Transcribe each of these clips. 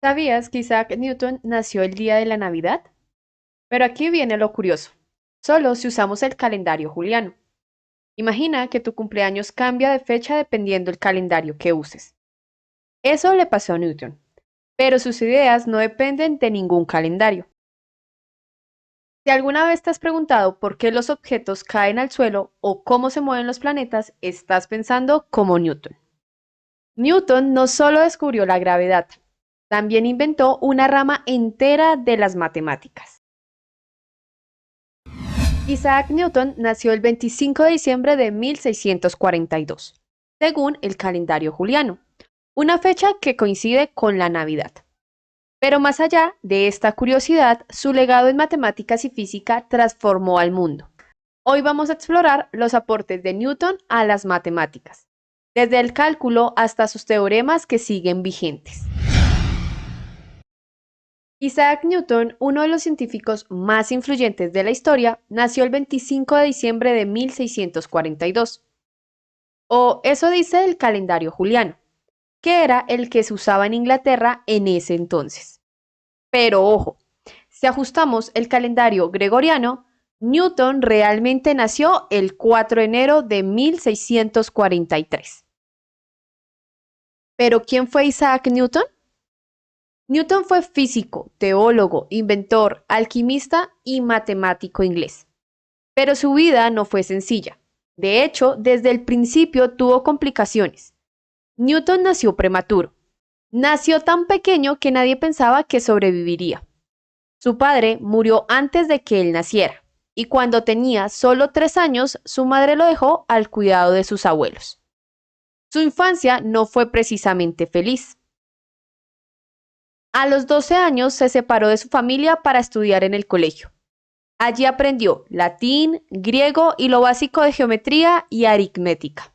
¿Sabías que Isaac Newton nació el día de la Navidad? Pero aquí viene lo curioso. Solo si usamos el calendario juliano. Imagina que tu cumpleaños cambia de fecha dependiendo del calendario que uses. Eso le pasó a Newton, pero sus ideas no dependen de ningún calendario. Si alguna vez te has preguntado por qué los objetos caen al suelo o cómo se mueven los planetas, estás pensando como Newton. Newton no solo descubrió la gravedad, también inventó una rama entera de las matemáticas. Isaac Newton nació el 25 de diciembre de 1642, según el calendario juliano, una fecha que coincide con la Navidad. Pero más allá de esta curiosidad, su legado en matemáticas y física transformó al mundo. Hoy vamos a explorar los aportes de Newton a las matemáticas, desde el cálculo hasta sus teoremas que siguen vigentes. Isaac Newton, uno de los científicos más influyentes de la historia, nació el 25 de diciembre de 1642. O eso dice el calendario juliano, que era el que se usaba en Inglaterra en ese entonces. Pero ojo, si ajustamos el calendario gregoriano, Newton realmente nació el 4 de enero de 1643. ¿Pero quién fue Isaac Newton? Newton fue físico, teólogo, inventor, alquimista y matemático inglés. Pero su vida no fue sencilla. De hecho, desde el principio tuvo complicaciones. Newton nació prematuro. Nació tan pequeño que nadie pensaba que sobreviviría. Su padre murió antes de que él naciera, y cuando tenía solo 3 años, su madre lo dejó al cuidado de sus abuelos. Su infancia no fue precisamente feliz. A los 12 años se separó de su familia para estudiar en el colegio. Allí aprendió latín, griego y lo básico de geometría y aritmética.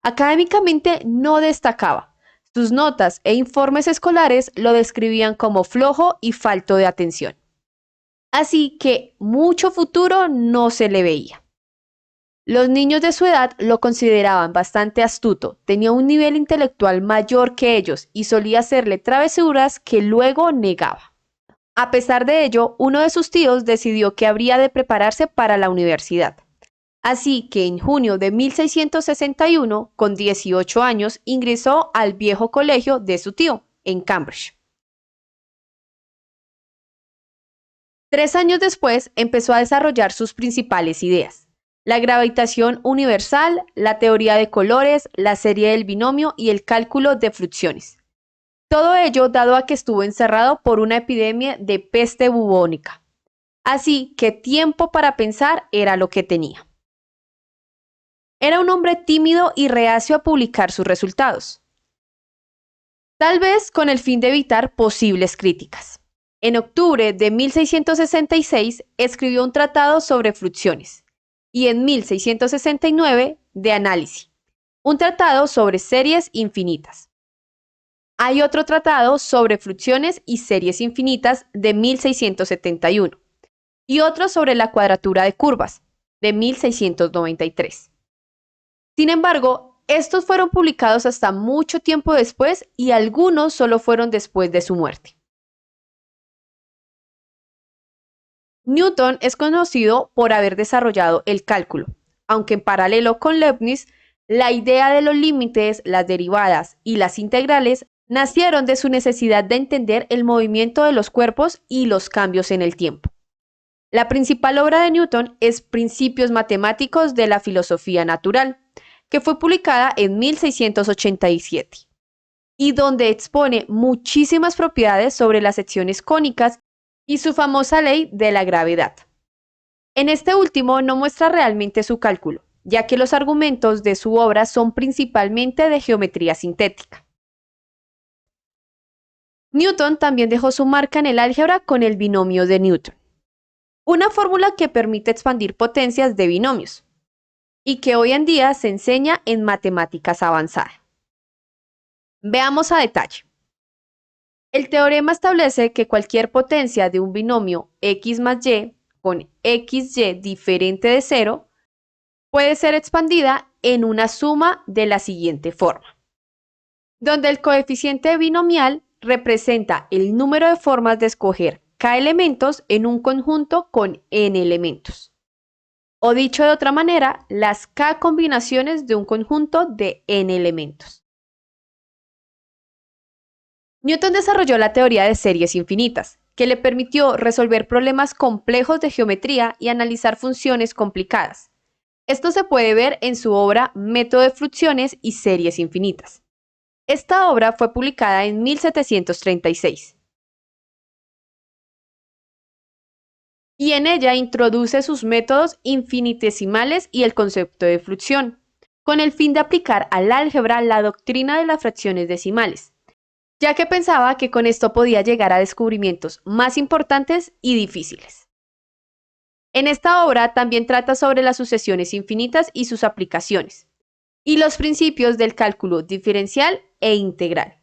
Académicamente no destacaba. Sus notas e informes escolares lo describían como flojo y falto de atención. Así que mucho futuro no se le veía. Los niños de su edad lo consideraban bastante astuto, tenía un nivel intelectual mayor que ellos y solía hacerle travesuras que luego negaba. A pesar de ello, uno de sus tíos decidió que habría de prepararse para la universidad. Así que en junio de 1661, con 18 años, ingresó al viejo colegio de su tío, en Cambridge. 3 años después, empezó a desarrollar sus principales ideas: la gravitación universal, la teoría de colores, la serie del binomio y el cálculo de fluxiones. Todo ello dado a que estuvo encerrado por una epidemia de peste bubónica. Así que tiempo para pensar era lo que tenía. Era un hombre tímido y reacio a publicar sus resultados, tal vez con el fin de evitar posibles críticas. En octubre de 1666 escribió un tratado sobre fluxiones y en 1669 de análisis, un tratado sobre series infinitas. Hay otro tratado sobre fluxiones y series infinitas de 1671 y otro sobre la cuadratura de curvas de 1693. Sin embargo, estos fueron publicados hasta mucho tiempo después y algunos solo fueron después de su muerte. Newton es conocido por haber desarrollado el cálculo, aunque en paralelo con Leibniz, la idea de los límites, las derivadas y las integrales nacieron de su necesidad de entender el movimiento de los cuerpos y los cambios en el tiempo. La principal obra de Newton es Principios matemáticos de la filosofía natural, que fue publicada en 1687, y donde expone muchísimas propiedades sobre las secciones cónicas y su famosa ley de la gravedad. En este último no muestra realmente su cálculo, ya que los argumentos de su obra son principalmente de geometría sintética. Newton también dejó su marca en el álgebra con el binomio de Newton, una fórmula que permite expandir potencias de binomios y que hoy en día se enseña en matemáticas avanzadas. Veamos a detalle. El teorema establece que cualquier potencia de un binomio x más y con xy diferente de cero puede ser expandida en una suma de la siguiente forma, donde el coeficiente binomial representa el número de formas de escoger k elementos en un conjunto con n elementos. O dicho de otra manera, las k combinaciones de un conjunto de n elementos. Newton desarrolló la teoría de series infinitas, que le permitió resolver problemas complejos de geometría y analizar funciones complicadas. Esto se puede ver en su obra Método de Fluxiones y Series Infinitas. Esta obra fue publicada en 1736. Y en ella introduce sus métodos infinitesimales y el concepto de fluxión, con el fin de aplicar al álgebra la doctrina de las fracciones decimales, ya que pensaba que con esto podía llegar a descubrimientos más importantes y difíciles. En esta obra también trata sobre las sucesiones infinitas y sus aplicaciones, y los principios del cálculo diferencial e integral.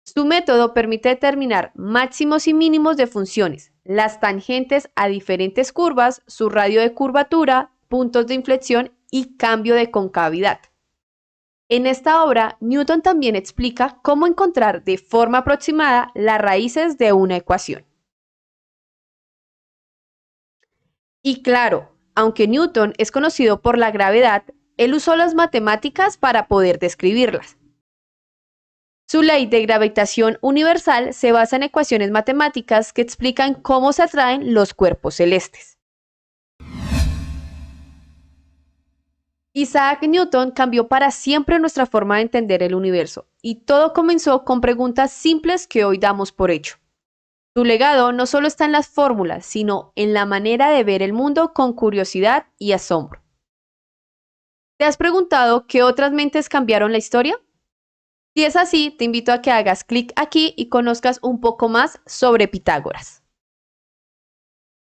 Su método permite determinar máximos y mínimos de funciones, las tangentes a diferentes curvas, su radio de curvatura, puntos de inflexión y cambio de concavidad. En esta obra, Newton también explica cómo encontrar de forma aproximada las raíces de una ecuación. Y claro, aunque Newton es conocido por la gravedad, él usó las matemáticas para poder describirlas. Su ley de gravitación universal se basa en ecuaciones matemáticas que explican cómo se atraen los cuerpos celestes. Isaac Newton cambió para siempre nuestra forma de entender el universo, y todo comenzó con preguntas simples que hoy damos por hecho. Su legado no solo está en las fórmulas, sino en la manera de ver el mundo con curiosidad y asombro. ¿Te has preguntado qué otras mentes cambiaron la historia? Si es así, te invito a que hagas clic aquí y conozcas un poco más sobre Pitágoras.